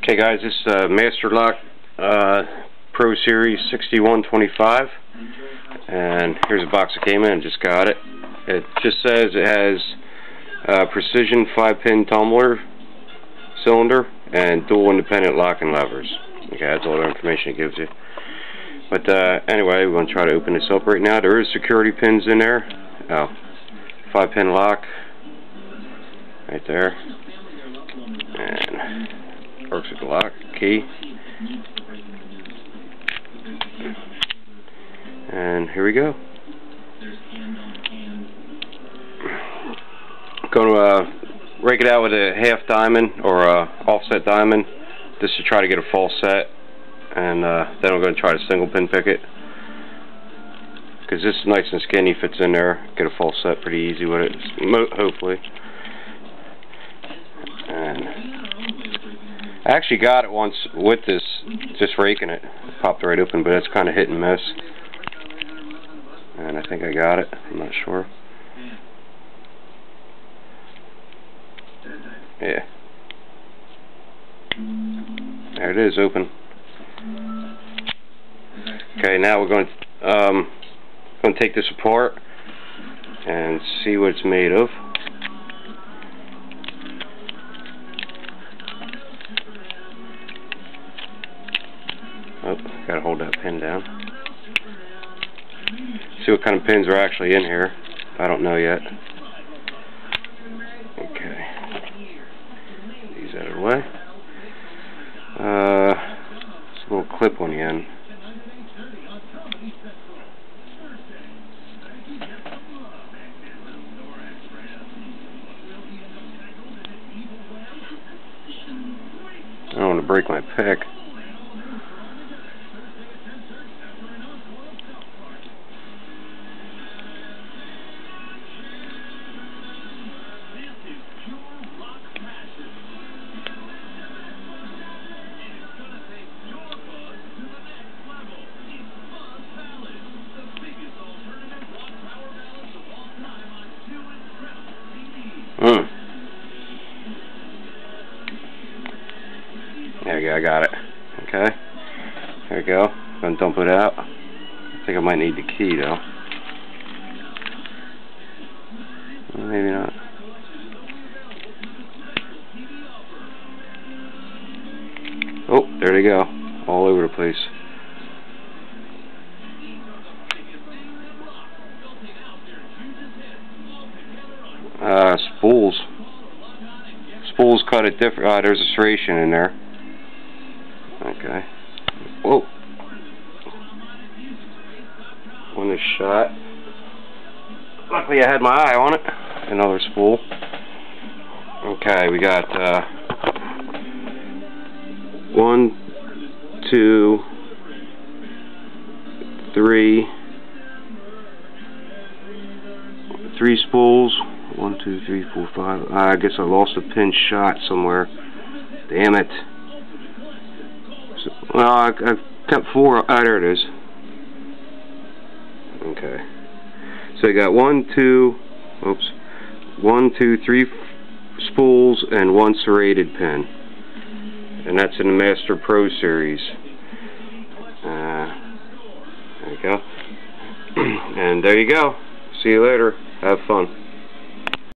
Okay guys, this is Master Lock Pro Series 6125, and here's a box that came in. Just got it. It just says it has precision 5-pin tumbler cylinder and dual independent locking levers. Okay, that's all the information it gives you. But anyway, we're going to try to open this up right now. There is security pins in there. 5-pin lock right there, and works with the lock key. And here we go. Going to rake it out with a half diamond or a offset diamond, just to try to get a full set, and then I'm going to try to single pin pick it, because this is nice and skinny, fits in there. Get a full set pretty easy with it, hopefully. And I actually got it once with this, just raking it. Popped right open, but it's kind of hit and miss. And I think I got it. I'm not sure. Yeah. There it is, open. Okay, now we're going to take this apart and see what it's made of. Oh, gotta hold that pin down. See what kind of pins are actually in here. I don't know yet. Okay. These out of the way. It's a little clip on the end. I don't want to break my pick. There you go, I got it. Okay, there we go. I'm going to dump it out. I think I might need the key though. Maybe not. Oh, there they go. All over the place. Spools. Spools cut it different. There's a serration in there. Okay. Whoa. One is shot. Luckily I had my eye on it. Another spool. Okay, we got 1, 2, 3 spools. 1, 2, 3, 4, 5. I guess I lost a pin shot somewhere. Damn it. So, well, I kept 4. Ah, there it is. Okay. So I got 1, 2, 3 spools and 1 serrated pin. And that's in the Master Pro Series. There you go. And there you go. See you later. Have fun.